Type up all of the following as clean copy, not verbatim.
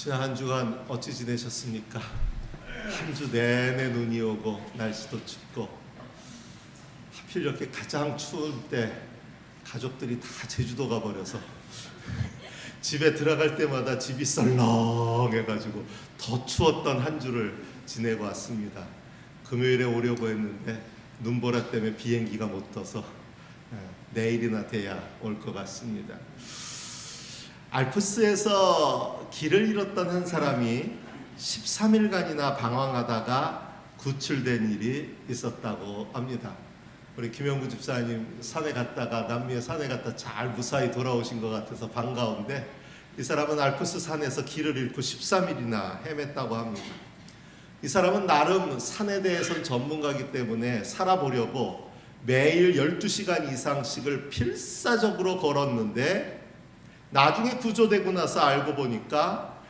지난 한 주간 어찌 지내셨습니까? 한 주 내내 눈이 오고 날씨도 춥고 하필 이렇게 가장 추울 때 가족들이 다 제주도 가버려서 집에 들어갈 때마다 집이 썰렁해가지고 더 추웠던 한 주를 지내고 왔습니다. 금요일에 오려고 했는데 눈보라 때문에 비행기가 못 떠서 내일이나 돼야 올 것 같습니다. 알프스에서 길을 잃었던 한 사람이 13일간이나 방황하다가 구출된 일이 있었다고 합니다. 우리 김영구 집사님 산에 갔다가 남미의 산에 갔다 잘 무사히 돌아오신 것 같아서 반가운데, 이 사람은 알프스 산에서 길을 잃고 13일이나 헤맸다고 합니다. 이 사람은 나름 산에 대해서는 전문가이기 때문에 살아보려고 매일 12시간 이상씩을 필사적으로 걸었는데, 나중에 구조되고 나서 알고 보니까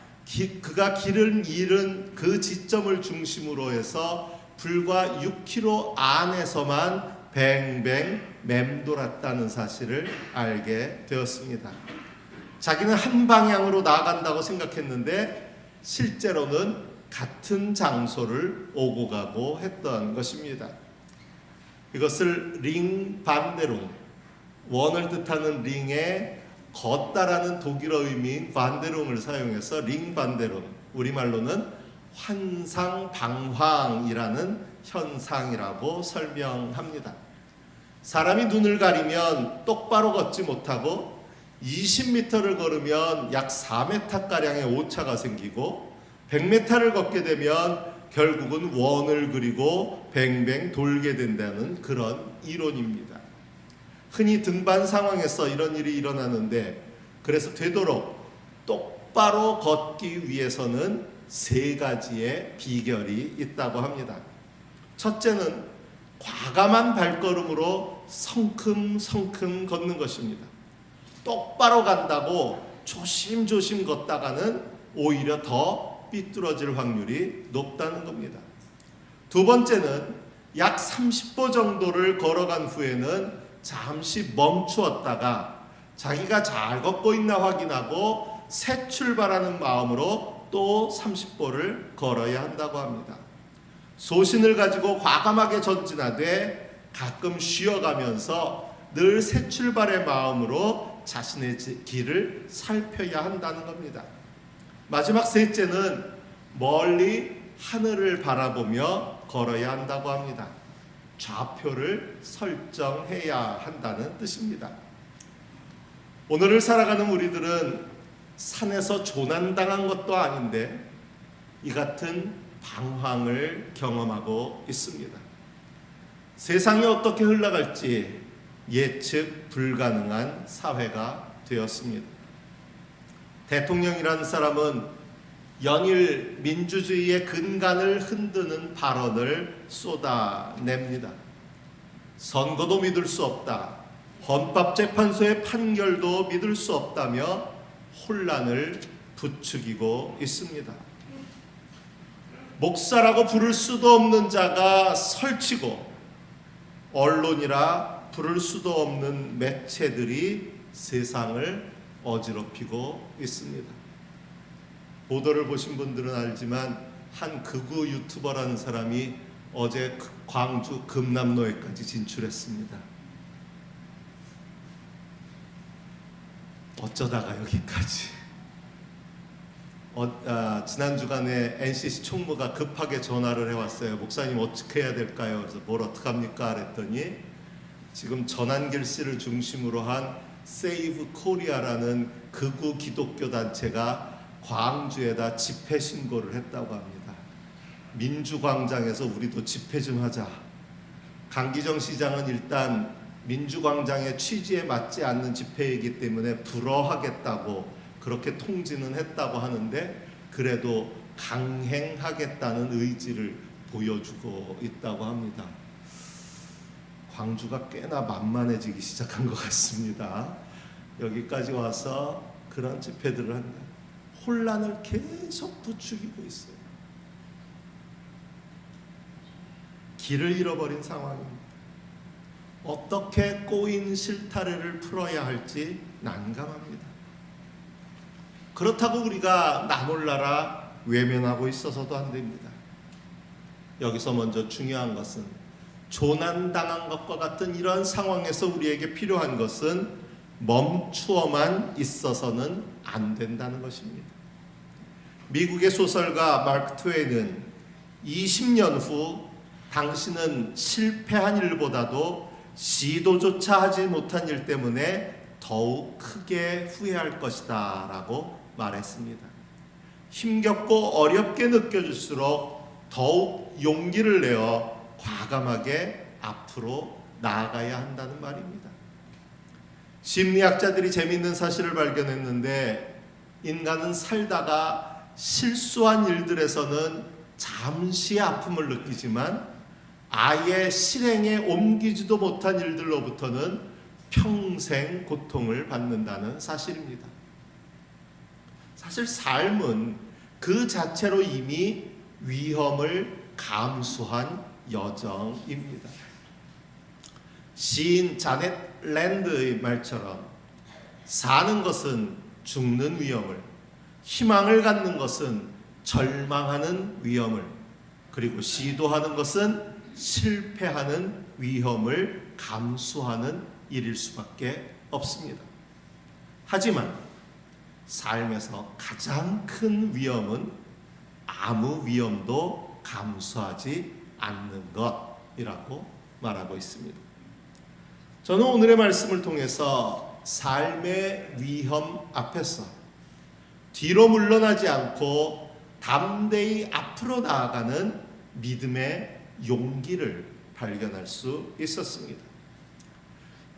그가 길을 잃은 그 지점을 중심으로 해서 불과 6km 안에서만 뱅뱅 맴돌았다는 사실을 알게 되었습니다. 자기는 한 방향으로 나아간다고 생각했는데 실제로는 같은 장소를 오고 가고 했던 것입니다. 이것을 링 반데롱, 원을 뜻하는 링에 걷다라는 독일어 의미인 반데롱을 사용해서 링 반데롱, 우리말로는 환상방황이라는 현상이라고 설명합니다. 사람이 눈을 가리면 똑바로 걷지 못하고 20m를 걸으면 약 4m가량의 오차가 생기고 100m를 걷게 되면 결국은 원을 그리고 뱅뱅 돌게 된다는 그런 이론입니다. 흔히 등반 상황에서 이런 일이 일어나는데, 그래서 되도록 똑바로 걷기 위해서는 3가지의 비결이 있다고 합니다. 첫째는 과감한 발걸음으로 성큼성큼 걷는 것입니다. 똑바로 간다고 조심조심 걷다가는 오히려 더 삐뚤어질 확률이 높다는 겁니다. 두 번째는 약 30보 정도를 걸어간 후에는 잠시 멈추었다가 자기가 잘 걷고 있나 확인하고 새 출발하는 마음으로 또 30보를 걸어야 한다고 합니다. 소신을 가지고 과감하게 전진하되 가끔 쉬어가면서 늘 새 출발의 마음으로 자신의 길을 살펴야 한다는 겁니다. 마지막 셋째는 멀리 하늘을 바라보며 걸어야 한다고 합니다. 좌표를 설정해야 한다는 뜻입니다. 오늘을 살아가는 우리들은 산에서 조난당한 것도 아닌데 이 같은 방황을 경험하고 있습니다. 세상이 어떻게 흘러갈지 예측 불가능한 사회가 되었습니다. 대통령이라는 사람은 연일 민주주의의 근간을 흔드는 발언을 쏟아냅니다. 선거도 믿을 수 없다, 헌법재판소의 판결도 믿을 수 없다며 혼란을 부추기고 있습니다. 목사라고 부를 수도 없는 자가 설치고 언론이라 부를 수도 없는 매체들이 세상을 어지럽히고 있습니다. 보도를 보신 분들은 알지만 한 극우 유튜버라는 사람이 어제 광주 금남로에까지 진출했습니다. 어쩌다가 여기까지. 지난 주간에 NCC 총무가 급하게 전화를 해왔어요. 목사님 어떻게 해야 될까요? 그래서 뭘 어떡합니까? 그랬더니 지금 전한길 씨를 중심으로 한 세이브 코리아라는 극우 기독교 단체가 광주에다 집회 신고를 했다고 합니다. 민주광장에서 우리도 집회 좀 하자. 강기정 시장은 일단 민주광장의 취지에 맞지 않는 집회이기 때문에 불허하겠다고 그렇게 통지는 했다고 하는데, 그래도 강행하겠다는 의지를 보여주고 있다고 합니다. 광주가 꽤나 만만해지기 시작한 것 같습니다. 여기까지 와서 그런 집회들을 한다. 혼란을 계속 부추기고 있어요. 길을 잃어버린 상황입니다. 어떻게 꼬인 실타래를 풀어야 할지 난감합니다. 그렇다고 우리가 나 몰라라 외면하고 있어서도 안 됩니다. 여기서 먼저 중요한 것은 조난당한 것과 같은 이런 상황에서 우리에게 필요한 것은 멈추어만 있어서는 안 된다는 것입니다. 미국의 소설가 마크 트웨이는 20년 후 당신은 실패한 일보다도 시도조차 하지 못한 일 때문에 더욱 크게 후회할 것이다 라고 말했습니다. 힘겹고 어렵게 느껴질수록 더욱 용기를 내어 과감하게 앞으로 나아가야 한다는 말입니다. 심리학자들이 재미있는 사실을 발견했는데 인간은 살다가 실수한 일들에서는 잠시 아픔을 느끼지만 아예 실행에 옮기지도 못한 일들로부터는 평생 고통을 받는다는 사실입니다. 사실 삶은 그 자체로 이미 위험을 감수한 여정입니다. 시인 자넷 랜드의 말처럼 사는 것은 죽는 위험을, 희망을 갖는 것은 절망하는 위험을, 그리고 시도하는 것은 실패하는 위험을 감수하는 일일 수밖에 없습니다. 하지만 삶에서 가장 큰 위험은 아무 위험도 감수하지 않는 것이라고 말하고 있습니다. 저는 오늘의 말씀을 통해서 삶의 위험 앞에서 뒤로 물러나지 않고 담대히 앞으로 나아가는 믿음의 용기를 발견할 수 있었습니다.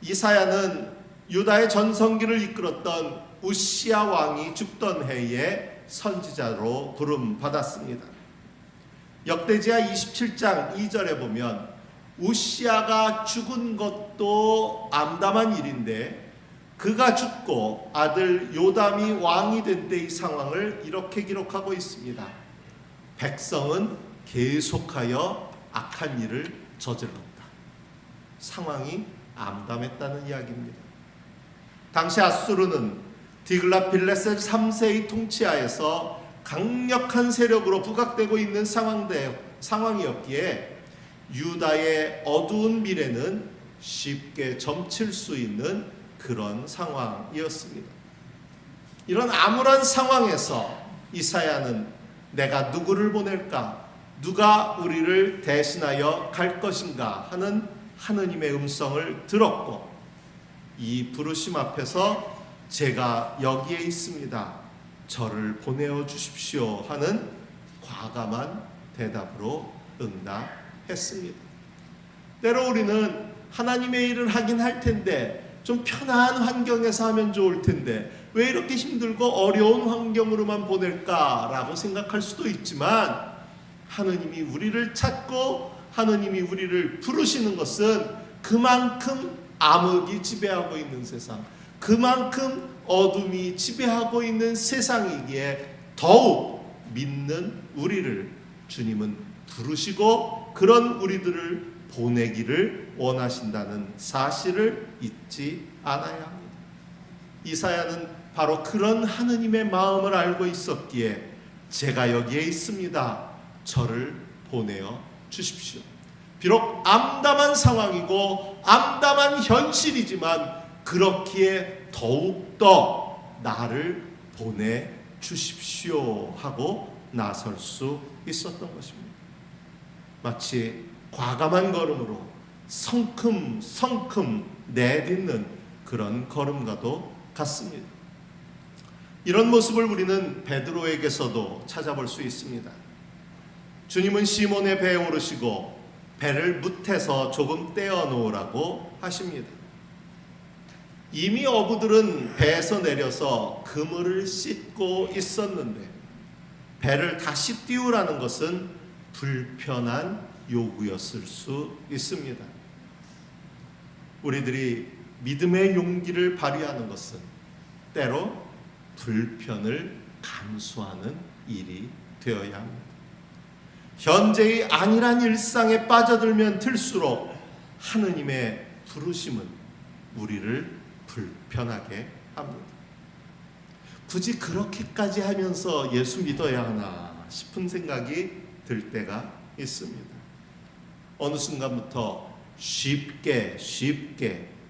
이사야는 유다의 전성기를 이끌었던 우시야 왕이 죽던 해에 선지자로 부름받았습니다. 역대지하 27장 2절에 보면 우시야가 죽은 것도 암담한 일인데 그가 죽고 아들 요담이 왕이 된 때의 상황을 이렇게 기록하고 있습니다. 백성은 계속하여 악한 일을 저질렀다. 상황이 암담했다는 이야기입니다. 당시 아수르는 디글랏빌레셀 3세의 통치하에서 강력한 세력으로 부각되고 있는 상황이었기에 유다의 어두운 미래는 쉽게 점칠 수 있는 그런 상황이었습니다. 이런 암울한 상황에서 이사야는 내가 누구를 보낼까? 누가 우리를 대신하여 갈 것인가? 하는 하느님의 음성을 들었고 이 부르심 앞에서 제가 여기에 있습니다. 저를 보내어 주십시오 하는 과감한 대답으로 응답했습니다. 때로 우리는 하나님의 일을 하긴 할 텐데 좀 편한 환경에서 하면 좋을 텐데 왜 이렇게 힘들고 어려운 환경으로만 보낼까라고 생각할 수도 있지만 하느님이 우리를 찾고 하느님이 우리를 부르시는 것은 그만큼 암흑이 지배하고 있는 세상, 그만큼 어둠이 지배하고 있는 세상이기에 더욱 믿는 우리를 주님은 부르시고 그런 우리들을 보내기를 원하신다는 사실을 잊지 않아야 합니다. 이사야는 바로 그런 하느님의 마음을 알고 있었기에 제가 여기에 있습니다. 저를 보내어 주십시오. 비록 암담한 상황이고 암담한 현실이지만 그렇기에 더욱더 나를 보내주십시오 하고 나설 수 있었던 것입니다. 마치 과감한 걸음으로 성큼성큼 내딛는 그런 걸음과도 같습니다. 이런 모습을 우리는 베드로에게서도 찾아볼 수 있습니다. 주님은 시몬의 배에 오르시고 배를 뭇에서 조금 떼어 놓으라고 하십니다. 이미 어부들은 배에서 내려서 그물을 씻고 있었는데 배를 다시 띄우라는 것은 불편한 요구였을 수 있습니다. 우리들이 믿음의 용기를 발휘하는 것은 때로 불편을 감수하는 일이 되어야 합니다. 현재의 안일한 일상에 빠져들면 들수록 하느님의 부르심은 우리를 불편하게 합니다. 굳이 그렇게까지 하면서 예수 믿어야 하나 싶은 생각이 들 때가 있습니다. 어느 순간부터 쉽게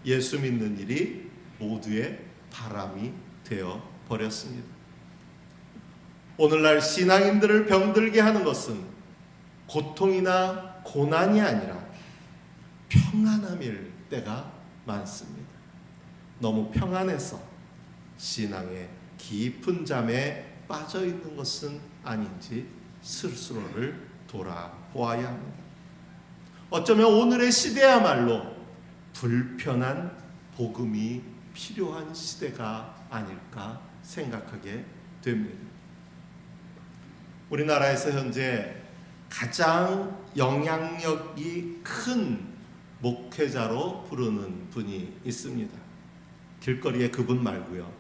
예수 믿는 일이 모두의 바람이 되어 버렸습니다. 오늘날 신앙인들을 병들게 하는 것은 고통이나 고난이 아니라 평안함일 때가 많습니다. 너무 평안해서 신앙의 깊은 잠에 빠져 있는 것은 아닌지 스스로를 돌아보아야 합니다. 어쩌면 오늘의 시대야말로 불편한 복음이 필요한 시대가 아닐까 생각하게 됩니다. 우리나라에서 현재 가장 영향력이 큰 목회자로 부르는 분이 있습니다. 길거리에 그분 말고요.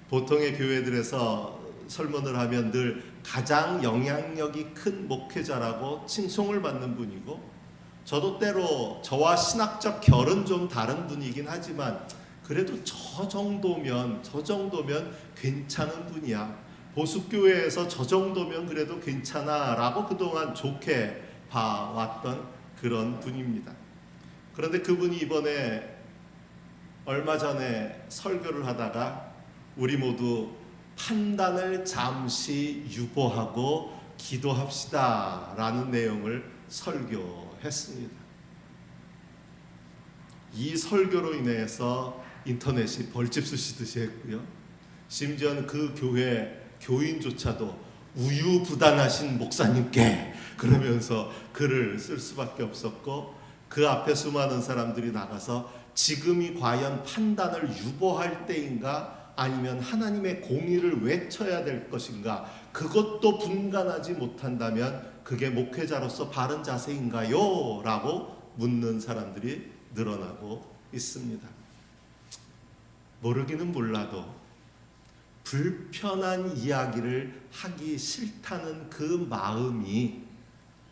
보통의 교회들에서 설문을 하면 늘 가장 영향력이 큰 목회자라고 칭송을 받는 분이고, 저도 때로 저와 신학적 결은 좀 다른 분이긴 하지만 그래도 저 정도면 괜찮은 분이야. 보수교회에서 저 정도면 그래도 괜찮아 라고 그동안 좋게 봐왔던 그런 분입니다. 그런데 그분이 이번에 얼마 전에 설교를 하다가 우리 모두 판단을 잠시 유보하고 기도합시다 라는 내용을 설교했습니다. 이 설교로 인해서 인터넷이 벌집 쑤시듯이 했고요. 심지어는 그 교회 교인조차도 우유부단하신 목사님께 그러면서 글을 쓸 수밖에 없었고, 그 앞에 수많은 사람들이 나가서 지금이 과연 판단을 유보할 때인가 아니면 하나님의 공의를 외쳐야 될 것인가, 그것도 분간하지 못한다면 그게 목회자로서 바른 자세인가요? 라고 묻는 사람들이 늘어나고 있습니다. 모르기는 몰라도 불편한 이야기를 하기 싫다는 그 마음이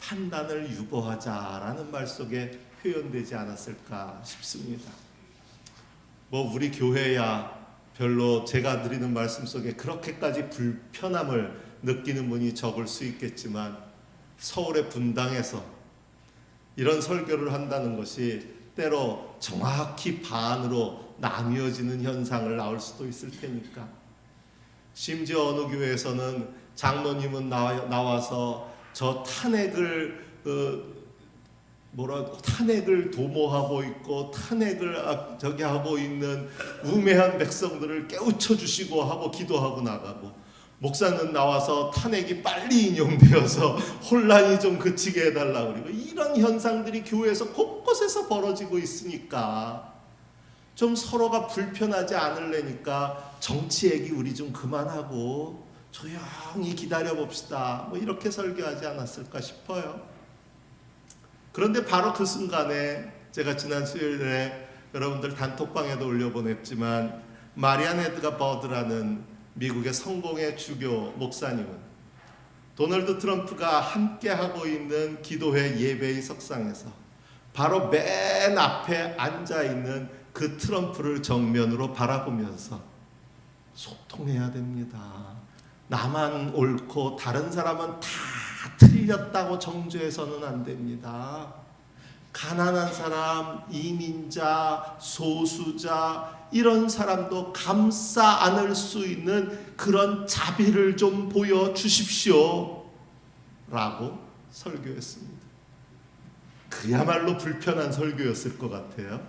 판단을 유보하자라는 말 속에 표현되지 않았을까 싶습니다. 우리 교회야 별로 제가 드리는 말씀 속에 그렇게까지 불편함을 느끼는 분이 적을 수 있겠지만, 서울의 분당에서 이런 설교를 한다는 것이 때로 정확히 반으로 나뉘어지는 현상을 낳을 수도 있을 테니까, 심지어 어느 교회에서는 장로님은 나와서 저 탄핵을 도모하고 있고 탄핵을 하고 있는 우매한 백성들을 깨우쳐 주시고 하고 기도하고 나가고, 목사는 나와서 탄핵이 빨리 인용되어서 혼란이 좀 그치게 해달라고 그러고, 이런 현상들이 교회에서 곳곳에서 벌어지고 있으니까 좀 서로가 불편하지 않으려니까 정치 얘기 우리 좀 그만하고 조용히 기다려봅시다, 이렇게 설교하지 않았을까 싶어요. 그런데 바로 그 순간에 제가 지난 수요일에 여러분들 단톡방에도 올려보냈지만, 마리안 헤드가 버드라는 미국의 성공의 주교 목사님은 도널드 트럼프가 함께하고 있는 기도회 예배의 석상에서 바로 맨 앞에 앉아있는 그 트럼프를 정면으로 바라보면서 소통해야 됩니다. 나만 옳고 다른 사람은 다 틀렸다고 정죄해서는 안 됩니다. 가난한 사람, 이민자, 소수자, 이런 사람도 감싸 안을 수 있는 그런 자비를 좀 보여주십시오 라고 설교했습니다. 그야말로 불편한 설교였을 것 같아요.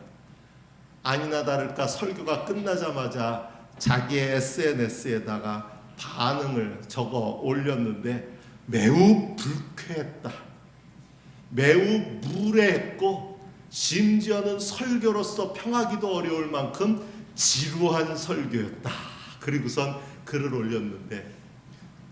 아니나 다를까 설교가 끝나자마자 자기의 SNS에다가 반응을 적어 올렸는데, 매우 불쾌했다, 매우 무례했고, 심지어는 설교로서 평하기도 어려울 만큼 지루한 설교였다. 그리고선 글을 올렸는데,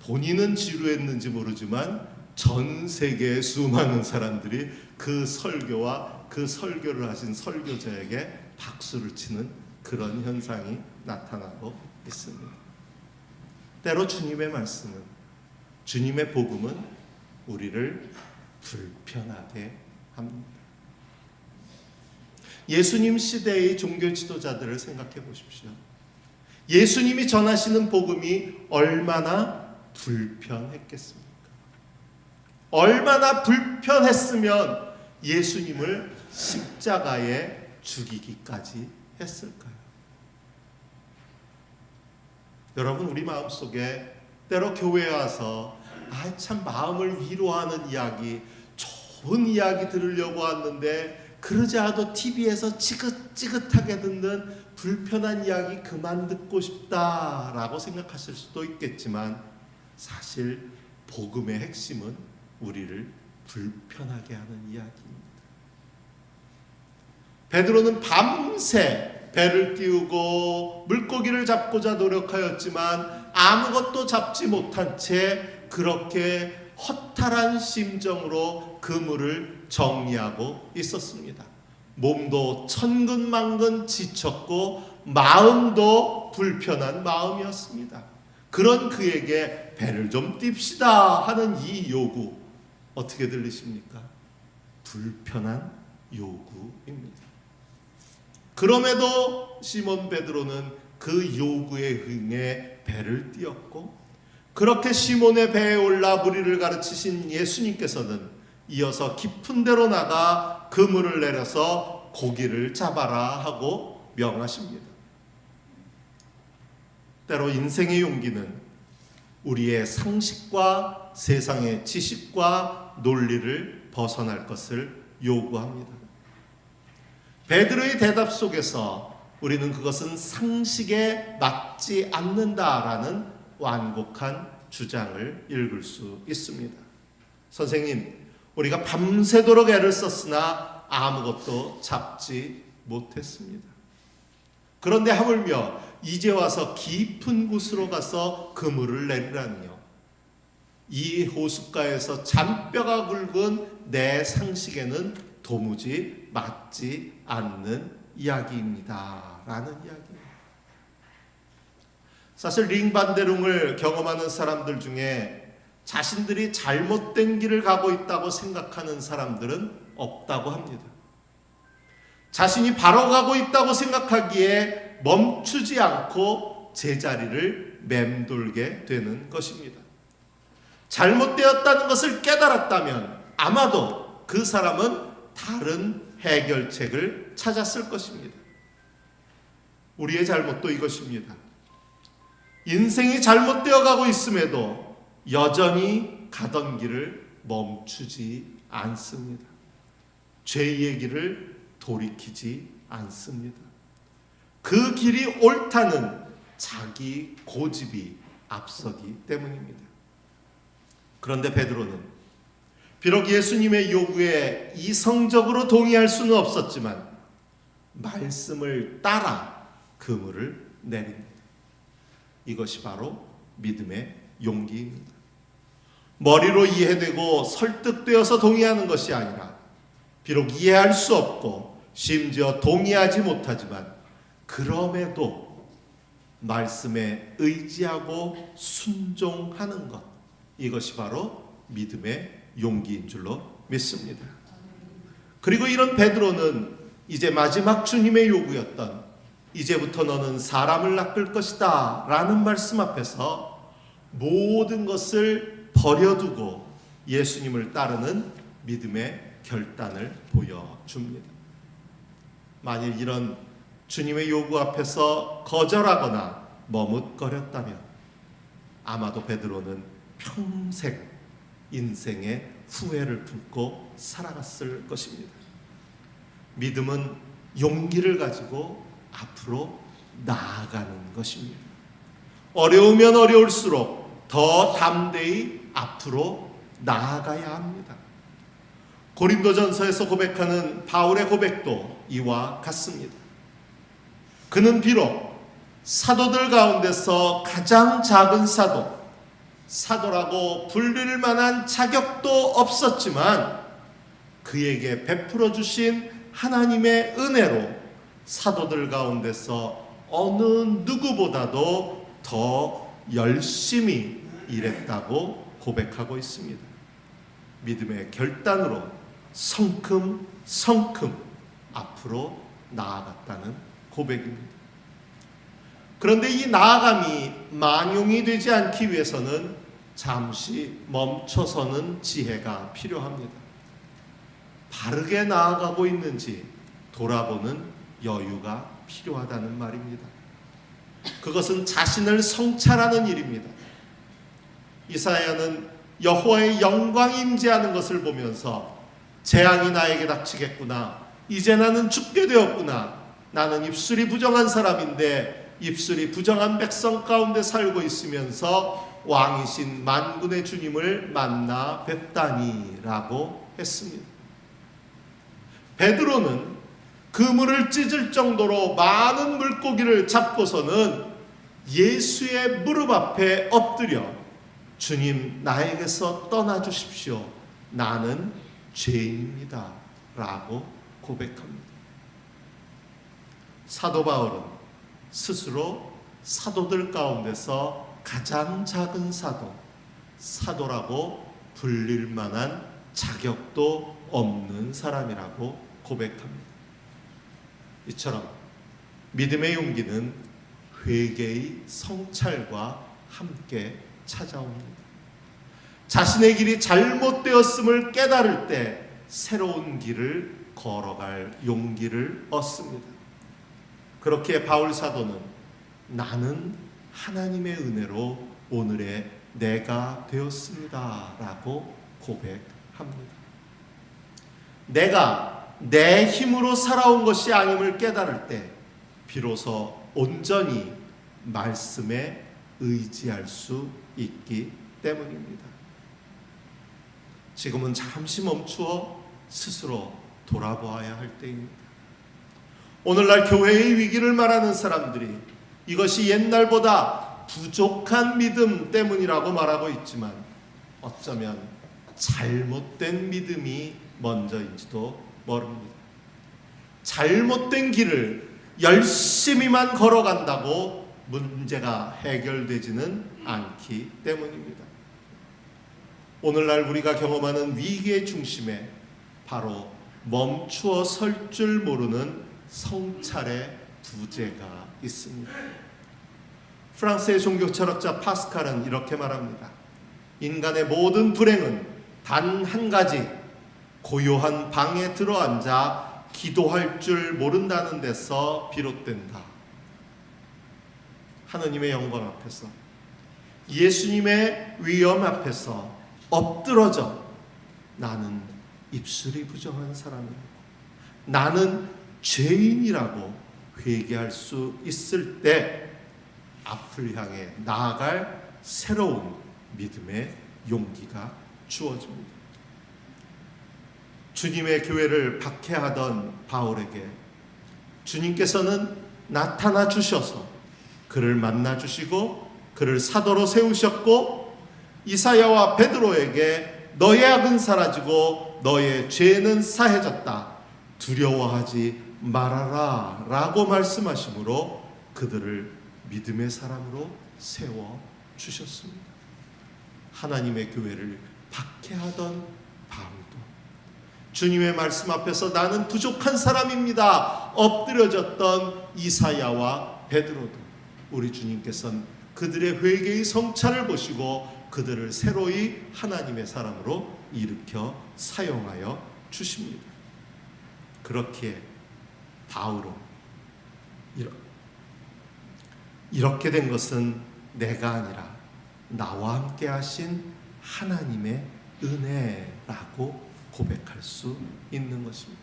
본인은 지루했는지 모르지만 전 세계의 수많은 사람들이 그 설교와 그 설교를 하신 설교자에게 박수를 치는 그런 현상이 나타나고 있습니다. 때로 주님의 말씀은, 주님의 복음은 우리를 불편하게 합니다. 예수님 시대의 종교 지도자들을 생각해 보십시오. 예수님이 전하시는 복음이 얼마나 불편했겠습니까? 얼마나 불편했으면 예수님을 십자가에 죽이기까지 했을까요? 여러분, 우리 마음속에 때로 교회에 와서 참 마음을 위로하는 이야기, 좋은 이야기 들으려고 왔는데 그러지 않아도 TV에서 지긋지긋하게 듣는 불편한 이야기 그만 듣고 싶다라고 생각하실 수도 있겠지만, 사실 복음의 핵심은 우리를 불편하게 하는 이야기입니다. 베드로는 밤새 배를 띄우고 물고기를 잡고자 노력하였지만 아무것도 잡지 못한 채 그렇게 허탈한 심정으로 그물을 정리하고 있었습니다. 몸도 천근만근 지쳤고 마음도 불편한 마음이었습니다. 그런 그에게 배를 좀 띨시다 하는 이 요구, 어떻게 들리십니까? 불편한 요구입니다. 그럼에도 시몬 베드로는 그 요구에 응해 배를 띄웠고, 그렇게 시몬의 배에 올라 무리를 가르치신 예수님께서는 이어서 깊은 데로 나가 그물을 내려서 고기를 잡아라 하고 명하십니다. 때로 인생의 용기는 우리의 상식과 세상의 지식과 논리를 벗어날 것을 요구합니다. 베드로의 대답 속에서 우리는 그것은 상식에 맞지 않는다라는 완곡한 주장을 읽을 수 있습니다. 선생님, 우리가 밤새도록 애를 썼으나 아무것도 잡지 못했습니다. 그런데 하물며 이제 와서 깊은 곳으로 가서 그물을 내리라니요. 이 호숫가에서 잔뼈가 굵은 내 상식에는 도무지 맞지 않는 이야기입니다 라는 이야기입니다. 사실 링반데룽을 경험하는 사람들 중에 자신들이 잘못된 길을 가고 있다고 생각하는 사람들은 없다고 합니다. 자신이 바로 가고 있다고 생각하기에 멈추지 않고 제자리를 맴돌게 되는 것입니다. 잘못되었다는 것을 깨달았다면 아마도 그 사람은 다른 해결책을 찾았을 것입니다. 우리의 잘못도 이것입니다. 인생이 잘못되어 가고 있음에도 여전히 가던 길을 멈추지 않습니다. 죄의 길을 돌이키지 않습니다. 그 길이 옳다는 자기 고집이 앞서기 때문입니다. 그런데 베드로는 비록 예수님의 요구에 이성적으로 동의할 수는 없었지만 말씀을 따라 그물을 내립니다. 이것이 바로 믿음의 용기입니다. 머리로 이해되고 설득되어서 동의하는 것이 아니라 비록 이해할 수 없고 심지어 동의하지 못하지만 그럼에도 말씀에 의지하고 순종하는 것, 이것이 바로 믿음의 용기인 줄로 믿습니다. 그리고 이런 베드로는 이제 마지막 주님의 요구였던 이제부터 너는 사람을 낚을 것이다 라는 말씀 앞에서 모든 것을 버려두고 예수님을 따르는 믿음의 결단을 보여줍니다. 만일 이런 주님의 요구 앞에서 거절하거나 머뭇거렸다면 아마도 베드로는 평생 인생의 후회를 품고 살아갔을 것입니다. 믿음은 용기를 가지고 앞으로 나아가는 것입니다. 어려우면 어려울수록 더 담대히 앞으로 나아가야 합니다. 고린도전서에서 고백하는 바울의 고백도 이와 같습니다. 그는 비록 사도들 가운데서 가장 작은 사도라고 불릴 만한 자격도 없었지만 그에게 베풀어 주신 하나님의 은혜로 사도들 가운데서 어느 누구보다도 더 열심히 일했다고 고백하고 있습니다. 믿음의 결단으로 성큼 앞으로 나아갔다는 고백입니다. 그런데 이 나아감이 만용이 되지 않기 위해서는 잠시 멈춰서는 지혜가 필요합니다. 바르게 나아가고 있는지 돌아보는 여유가 필요하다는 말입니다. 그것은 자신을 성찰하는 일입니다. 이사야는 여호와의 영광이 임재하는 것을 보면서 재앙이 나에게 닥치겠구나, 이제 나는 죽게 되었구나, 나는 입술이 부정한 사람인데 입술이 부정한 백성 가운데 살고 있으면서 왕이신 만군의 주님을 만나 뵙다니라고 했습니다. 베드로는 그물을 찢을 정도로 많은 물고기를 잡고서는 예수의 무릎 앞에 엎드려 주님, 나에게서 떠나 주십시오, 나는 죄인입니다 라고 고백합니다. 사도 바울은 스스로 사도들 가운데서 가장 작은 사도라고 불릴 만한 자격도 없는 사람이라고 고백합니다. 이처럼 믿음의 용기는 회개의 성찰과 함께 찾아옵니다. 자신의 길이 잘못되었음을 깨달을 때 새로운 길을 걸어갈 용기를 얻습니다. 그렇게 바울 사도는 나는 하나님의 은혜로 오늘의 내가 되었습니다 라고 고백합니다. 내가 내 힘으로 살아온 것이 아님을 깨달을 때 비로소 온전히 말씀에 의지할 수 있기 때문입니다. 지금은 잠시 멈추어 스스로 돌아보아야 할 때입니다. 오늘날 교회의 위기를 말하는 사람들이 이것이 옛날보다 부족한 믿음 때문이라고 말하고 있지만 어쩌면 잘못된 믿음이 먼저인지도 모릅니다. 잘못된 길을 열심히만 걸어간다고 문제가 해결되지는 않기 때문입니다. 오늘날 우리가 경험하는 위기의 중심에 바로 멈추어 설 줄 모르는 성찰의 부재가 있습니다. 프랑스의 종교 철학자 파스칼은 이렇게 말합니다. 인간의 모든 불행은 단 한 가지, 고요한 방에 들어앉아 기도할 줄 모른다는 데서 비롯된다. 하느님의 영광 앞에서, 예수님의 위엄 앞에서 엎드러져 나는 입술이 부정한 사람이고 나는 죄인이라고 회개할 수 있을 때 앞을 향해 나아갈 새로운 믿음의 용기가 주어집니다. 주님의 교회를 박해하던 바울에게 주님께서는 나타나 주셔서 그를 만나 주시고 그를 사도로 세우셨고 이사야와 베드로에게 너의 악은 사라지고 너의 죄는 사해졌다, 두려워하지 말아라 라고 말씀하심으로 그들을 믿음의 사람으로 세워주셨습니다. 하나님의 교회를 박해하던 바울도 주님의 말씀 앞에서 나는 부족한 사람입니다 엎드려졌던 이사야와 베드로도 우리 주님께서는 그들의 회개의 성찰을 보시고 그들을 새로이 하나님의 사람으로 일으켜 사용하여 주십니다. 그렇기에 바울은 이렇게 된 것은 내가 아니라 나와 함께 하신 하나님의 은혜라고 고백할 수 있는 것입니다.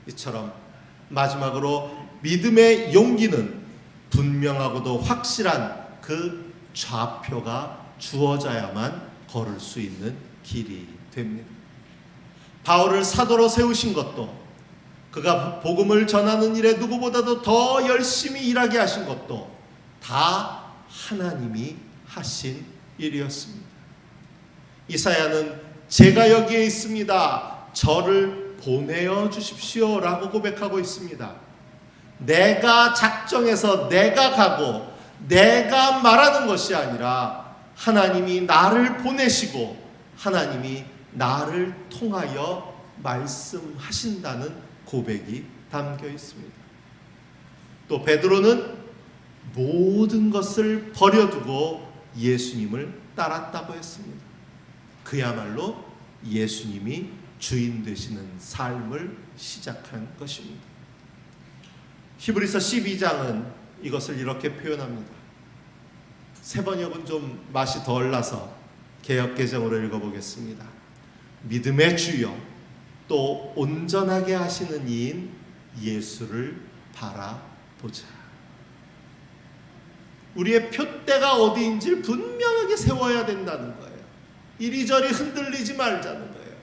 이처럼 마지막으로 믿음의 용기는 분명하고도 확실한 그 좌표가 주어져야만 걸을 수 있는 길이 됩니다. 바울을 사도로 세우신 것도, 그가 복음을 전하는 일에 누구보다도 더 열심히 일하게 하신 것도 다 하나님이 하신 일이었습니다. 이사야는 제가 여기에 있습니다, 저를 보내어 주십시오 라고 고백하고 있습니다. 내가 작정해서 내가 가고 내가 말하는 것이 아니라 하나님이 나를 보내시고 하나님이 나를 통하여 말씀하신다는 고백이 담겨 있습니다. 또 베드로는 모든 것을 버려두고 예수님을 따랐다고 했습니다. 그야말로 예수님이 주인 되시는 삶을 시작한 것입니다. 히브리서 12장은 이것을 이렇게 표현합니다. 새번역은 좀 맛이 덜 나서 개역개정으로 읽어보겠습니다. 믿음의 주요 또 온전하게 하시는 이인 예수를 바라보자. 우리의 표대가 어디인지를 분명하게 세워야 된다는 거예요. 이리저리 흔들리지 말자는 거예요.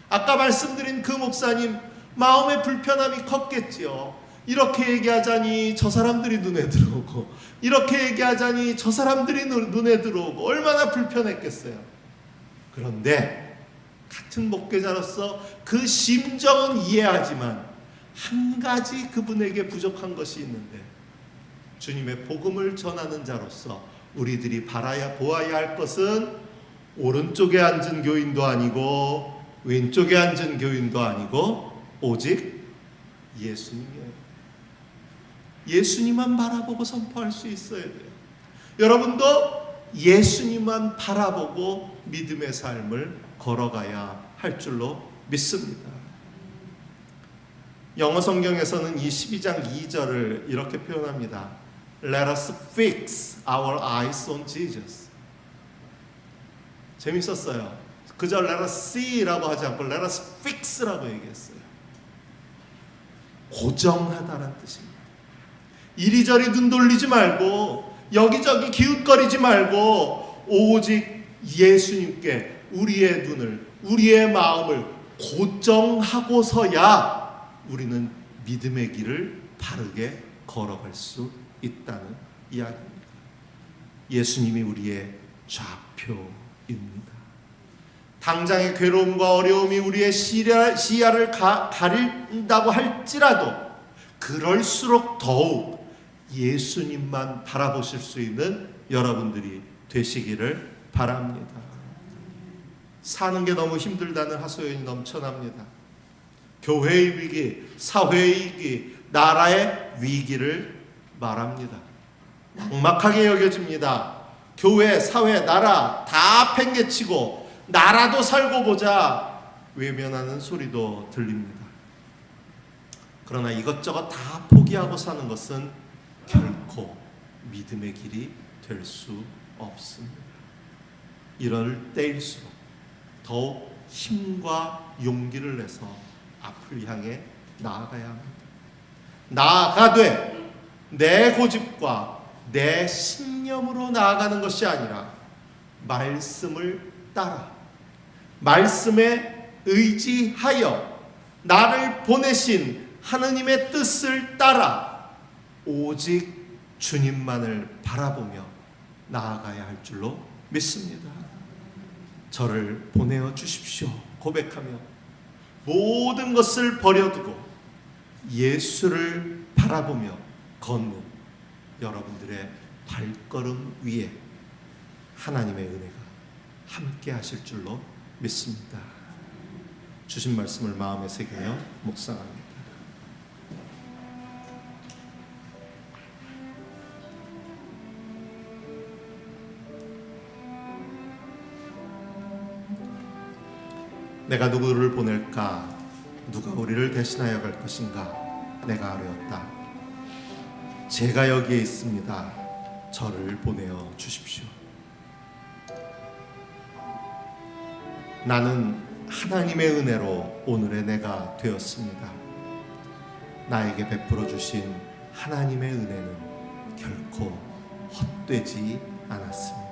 아까 말씀드린 그 목사님 마음의 불편함이 컸겠지요. 이렇게 얘기하자니 저 사람들이 눈에 들어오고 이렇게 얘기하자니 저 사람들이 눈에 들어오고 얼마나 불편했겠어요. 그런데 같은 목회자로서 그 심정은 이해하지만 한 가지 그분에게 부족한 것이 있는데 주님의 복음을 전하는 자로서 우리들이 보아야 할 것은 오른쪽에 앉은 교인도 아니고 왼쪽에 앉은 교인도 아니고 오직 예수님이에요. 예수님만 바라보고 선포할 수 있어야 돼요. 여러분도 예수님만 바라보고 믿음의 삶을 걸어가야 할 줄로 믿습니다. 영어 성경에서는 이 12장 2절을 이렇게 표현합니다. Let us fix our eyes on Jesus. 재밌었어요. 그저 Let us see라고 하지 않고 Let us fix라고 얘기했어요. 고정하다라는 뜻입니다. 이리저리 눈 돌리지 말고 여기저기 기웃거리지 말고 오직 예수님께 우리의 눈을 우리의 마음을 고정하고서야 우리는 믿음의 길을 바르게 걸어갈 수 있다는 이야기입니다. 예수님이 우리의 좌표입니다. 당장의 괴로움과 어려움이 우리의 시야를 가린다고 할지라도 그럴수록 더욱 예수님만 바라보실 수 있는 여러분들이 되시기를 바랍니다. 사는 게 너무 힘들다는 하소연이 넘쳐납니다. 교회의 위기, 사회의 위기, 나라의 위기를 말합니다. 막막하게 여겨집니다. 교회, 사회, 나라 다 팽개치고 나라도 살고 보자 외면하는 소리도 들립니다. 그러나 이것저것 다 포기하고 사는 것은 결코 믿음의 길이 될 수 없습니다. 이럴 때일수록 더욱 힘과 용기를 내서 앞을 향해 나아가야 합니다. 나아가되 내 고집과 내 신념으로 나아가는 것이 아니라 말씀을 따라 말씀에 의지하여 나를 보내신 하느님의 뜻을 따라 오직 주님만을 바라보며 나아가야 할 줄로 믿습니다. 저를 보내어 주십시오 고백하며 모든 것을 버려두고 예수를 바라보며 걷는 여러분들의 발걸음 위에 하나님의 은혜가 함께 하실 줄로 믿습니다. 주신 말씀을 마음에 새기며 묵상합니다. 내가 누구를 보낼까? 누가 우리를 대신하여 갈 것인가? 내가 아뢰었다. 제가 여기에 있습니다. 저를 보내어 주십시오. 나는 하나님의 은혜로 오늘의 내가 되었습니다. 나에게 베풀어 주신 하나님의 은혜는 결코 헛되지 않았습니다.